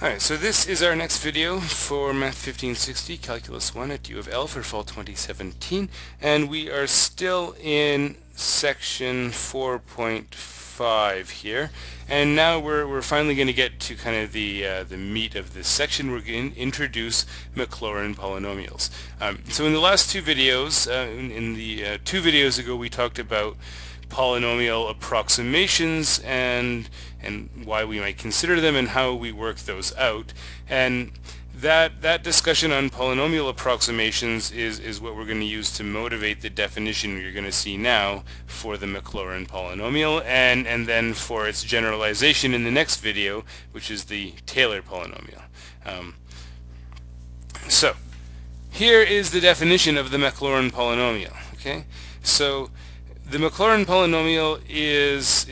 Alright, so this is our next video for Math 1560, Calculus 1 at U of L for fall 2017, and we are still in section 4.5 here, and now we're finally going to get to kind of the meat of this section. We're going to introduce Maclaurin polynomials. So in the last two videos, in the 2 videos ago, we talked about polynomial approximations and why we might consider them and how we work those out. And that discussion on polynomial approximations is what we're going to use to motivate the definition you're going to see now for the Maclaurin polynomial, and then for its generalization in the next video, which is the Taylor polynomial. So here is the definition of the Maclaurin polynomial. Okay, so the Maclaurin polynomial is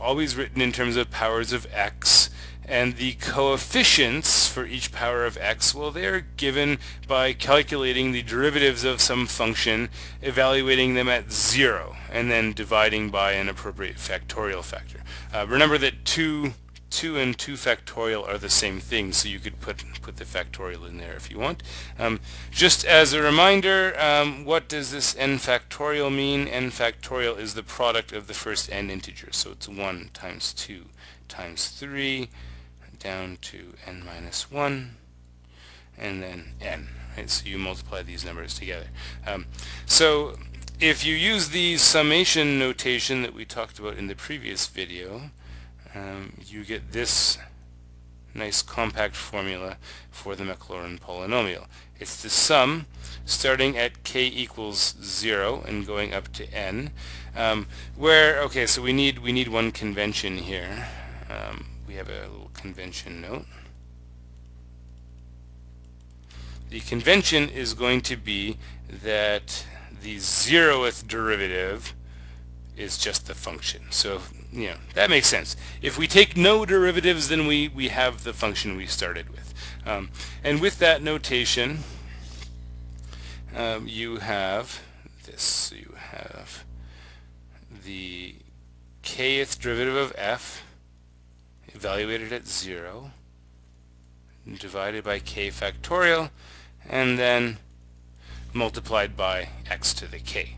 always written in terms of powers of x, and the coefficients for each power of x, well, they're given by calculating the derivatives of some function, evaluating them at 0, and then dividing by an appropriate factorial factor. Remember that 2 and 2 factorial are the same thing, so you could put the factorial in there if you want. Just as a reminder, what does this n factorial mean? N factorial is the product of the first n integers, so it's 1 times 2 times 3 down to n minus 1 and then n, right? So you multiply these numbers together. So if you use the summation notation that we talked about in the previous video, you get this nice compact formula for the Maclaurin polynomial. It's the sum starting at k equals 0 and going up to n, okay, so we need one convention here. We have a little convention note. The convention is going to be that the 0th derivative is just the function. So, you know, that makes sense. If we take no derivatives, then we have the function we started with. And with that notation, you have this. So you have the kth derivative of f evaluated at 0 divided by k factorial and then multiplied by x to the k.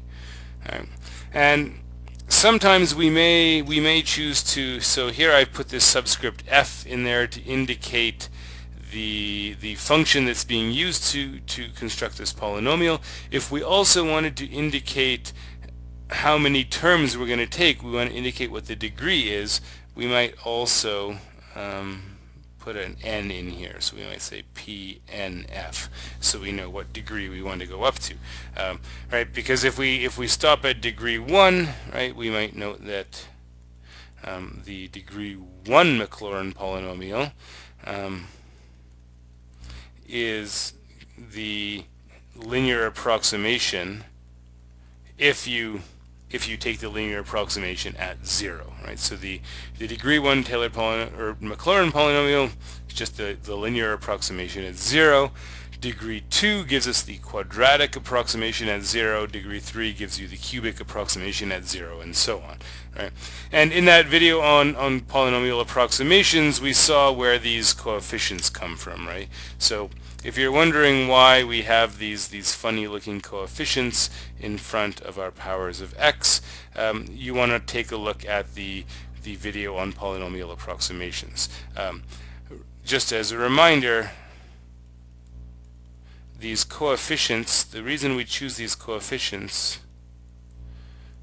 And sometimes we may choose to, so here I've put this subscript f in there to indicate the function that's being used to construct this polynomial. If we also wanted to indicate how many terms we're going to take, we want to indicate what the degree is, we might also put an n in here. So we might say pnf, so we know what degree we want to go up to, right? Because if we stop at degree 1, right, we might note that the degree 1 Maclaurin polynomial is the linear approximation if you take the linear approximation at 0, right? So the degree 1 Taylor or Maclaurin polynomial is just the linear approximation at 0. Degree 2 gives us the quadratic approximation at 0. Degree 3 gives you the cubic approximation at 0, and so on, right? And in that video on polynomial approximations, we saw where these coefficients come from, right? So if you're wondering why we have these funny looking coefficients in front of our powers of x, you want to take a look at the video on polynomial approximations. Just as a reminder, these coefficients, the reason we choose these coefficients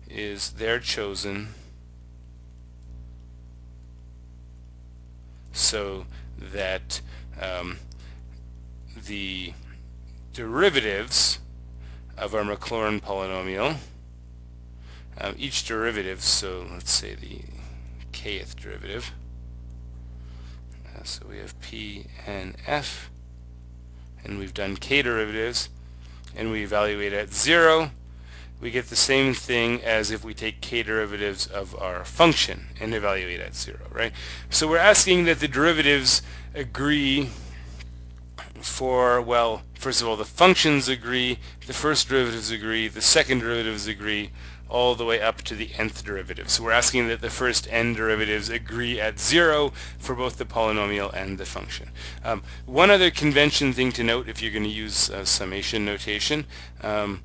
is they're chosen so that the derivatives of our Maclaurin polynomial, each derivative, so let's say the kth derivative, so we have p and f, and we've done k derivatives, and we evaluate at 0, we get the same thing as if we take k derivatives of our function and evaluate at 0, right? So we're asking that the derivatives agree for, well, first of all, the functions agree, the first derivatives agree, the second derivatives agree, all the way up to the nth derivative. So we're asking that the first n derivatives agree at 0 for both the polynomial and the function. One other convention thing to note if you're going to use summation notation, 0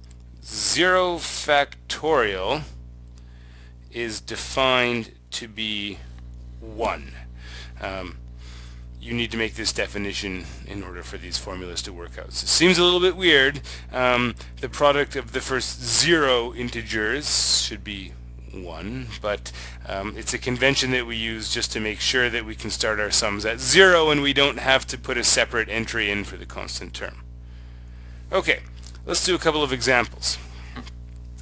factorial is defined to be 1. You need to make this definition in order for these formulas to work out. So it seems a little bit weird. The product of the first 0 integers should be 1, but it's a convention that we use just to make sure that we can start our sums at 0 and we don't have to put a separate entry in for the constant term. Okay, let's do a couple of examples.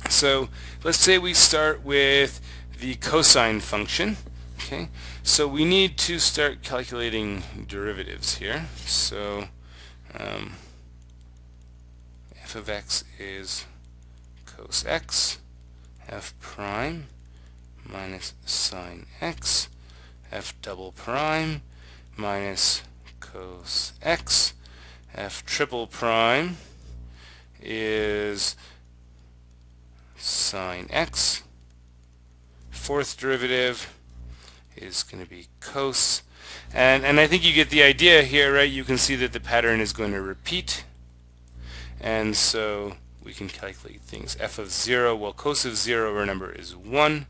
So let's say we start with the cosine function. Okay, so we need to start calculating derivatives here. So f of x is cos x, f prime minus sine x, f double prime minus cos x, f triple prime is sine x, fourth derivative is going to be cos, and I think you get the idea here, right? You can see that the pattern is going to repeat, and so we can calculate things. F of 0, well, cos of 0, remember, is 1.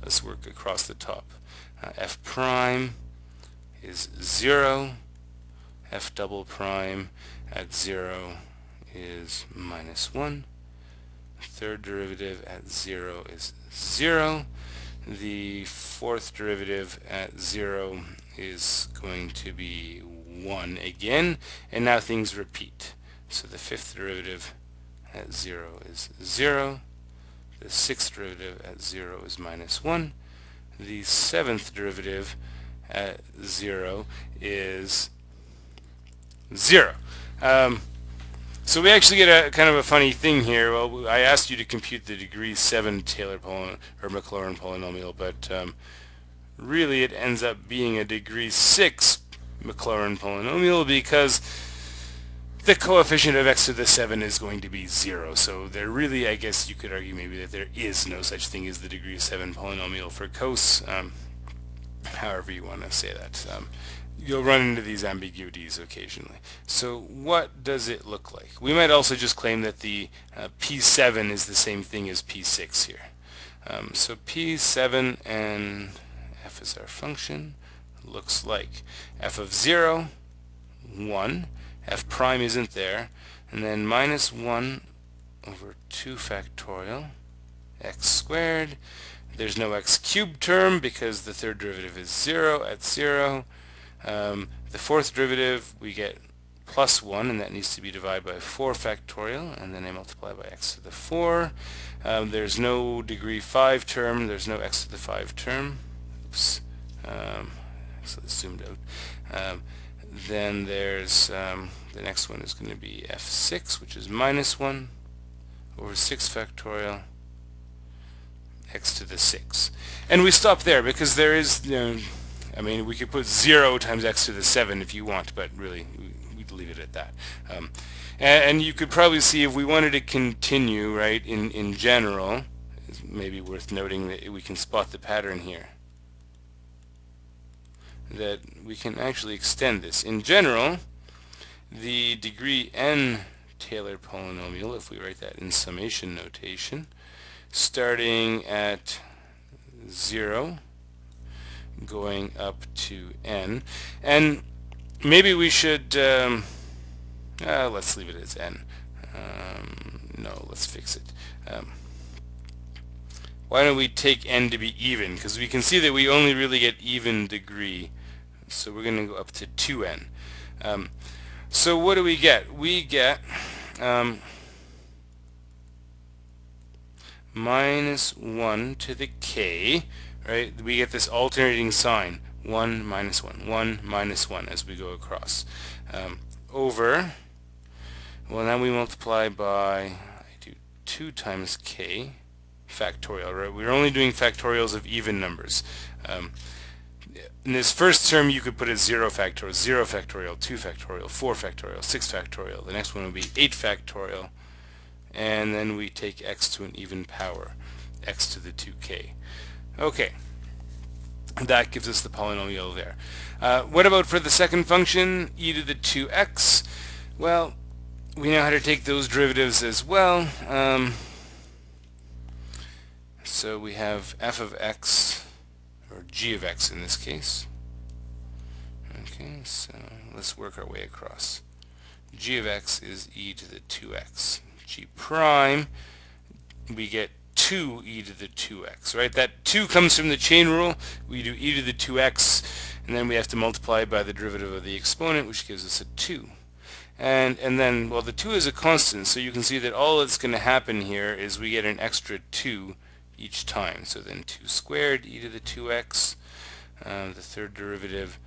Let's work across the top. F prime is 0, f double prime at 0 is minus 1, third derivative at 0 is 0, the fourth derivative at 0 is going to be 1 again, and now things repeat. So the fifth derivative at 0 is 0, the sixth derivative at 0 is minus 1, the seventh derivative at 0 is 0. So we actually get a kind of a funny thing here. Well, I asked you to compute the degree 7 Taylor or Maclaurin polynomial, but really it ends up being a degree 6 Maclaurin polynomial because the coefficient of x to the 7 is going to be 0. So there really, I guess you could argue maybe that there is no such thing as the degree 7 polynomial for cos, however you want to say that. You'll run into these ambiguities occasionally. So what does it look like? We might also just claim that the P7 is the same thing as P6 here. So P7 and f is our function looks like f of 0, 1, f prime isn't there, and then minus 1 over 2 factorial x squared. There's no x cubed term because the third derivative is 0 at 0. The fourth derivative we get plus 1, and that needs to be divided by 4 factorial, and then I multiply by x to the 4. There's no degree 5 term, there's no x to the 5 term. Oops. So it's zoomed out. Then there's the next one is going to be f6, which is minus 1 over 6 factorial x to the 6. And we stop there because there is, I mean, we could put 0 times x to the 7 if you want, but really we'd leave it at that. And you could probably see if we wanted to continue, right, in general, it's maybe worth noting that we can spot the pattern here, that we can actually extend this. In general, the degree n Taylor polynomial, if we write that in summation notation, starting at 0, going up to n, and maybe we should let's leave it as n. No, let's fix it. Why don't we take n to be even, because we can see that we only really get even degree, so we're going to go up to 2n. So what do we get? We get minus 1 to the k, right? We get this alternating sign, 1 minus 1, 1 minus 1 as we go across. Over, well, now we multiply by, I do 2 times k factorial, right? We're only doing factorials of even numbers. In this first term you could put it 0 factorial, 0 factorial, 2 factorial, 4 factorial, 6 factorial. The next one would be 8 factorial, and then we take x to an even power. x to the 2k. Okay, that gives us the polynomial there. What about for the second function, e to the 2x? Well, we know how to take those derivatives as well. So we have f of x, or g of x in this case. Okay, so let's work our way across. G of x is e to the 2x. G prime, we get 2e to the 2x, right? That 2 comes from the chain rule. We do e to the 2x, and then we have to multiply by the derivative of the exponent, which gives us a 2. And then, well, the 2 is a constant, so you can see that all that's going to happen here is we get an extra 2 each time. So then 2 squared e to the 2x. The third derivative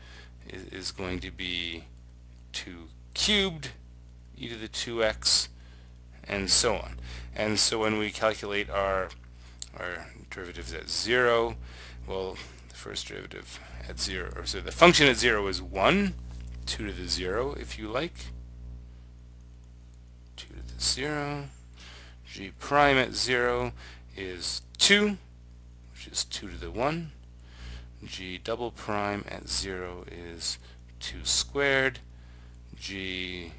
is going to be 2 cubed e to the 2x, and so on. And so when we calculate our derivatives at 0, well, the first derivative at 0, or so the function at 0 is 1, 2 to the 0 if you like, 2 to the 0. G prime at 0 is 2, which is 2 to the 1. G double prime at 0 is 2 squared. G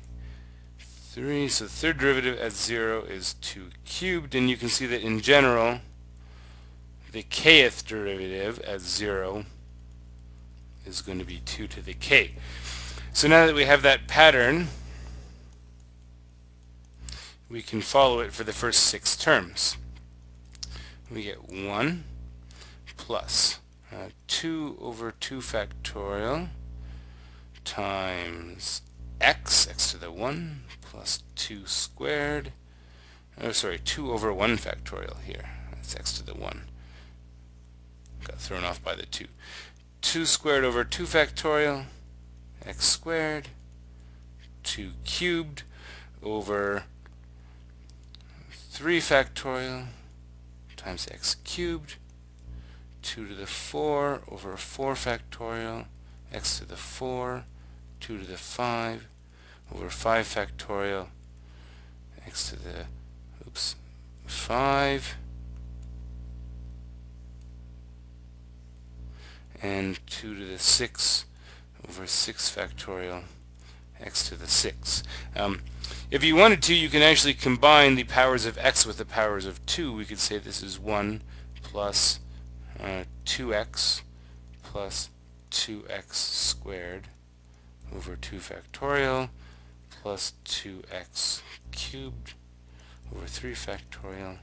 3, so the third derivative at 0 is 2 cubed, and you can see that in general the kth derivative at 0 is going to be 2 to the k. So now that we have that pattern, we can follow it for the first 6 terms. We get 1 plus 2 over 2 factorial times x to the 1 plus 2 squared, 2 over 1 factorial here. That's x to the 1. Got thrown off by the 2. 2 squared over 2 factorial, x squared, 2 cubed over 3 factorial times x cubed, 2 to the 4 over 4 factorial, x to the 4, 2 to the 5 over 5 factorial, x to the 5, and 2 to the 6 over 6 factorial, x to the 6. If you wanted to, you can actually combine the powers of x with the powers of 2. We could say this is 1 plus 2x plus 2x squared over 2 factorial plus 2x cubed over 3 factorial,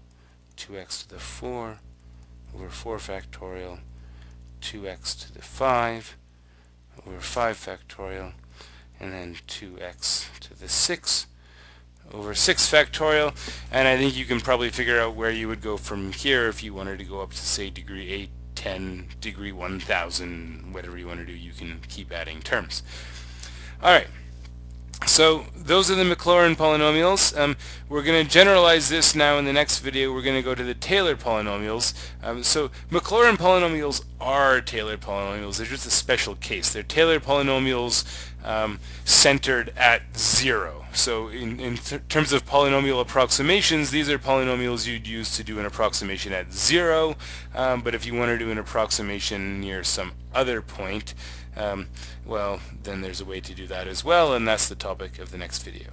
2x to the 4 over 4 factorial, 2x to the 5 over 5 factorial, and then 2x to the 6 over 6 factorial. And I think you can probably figure out where you would go from here if you wanted to go up to, say, degree 8, 10, degree 1000, whatever you want to do. You can keep adding terms. Alright, so those are the Maclaurin polynomials. We're going to generalize this now in the next video. We're going to go to the Taylor polynomials. So Maclaurin polynomials are Taylor polynomials. They're just a special case. They're Taylor polynomials centered at 0. So in terms of polynomial approximations, these are polynomials you'd use to do an approximation at 0. But if you want to do an approximation near some other point, well, then there's a way to do that as well, and that's the topic of the next video.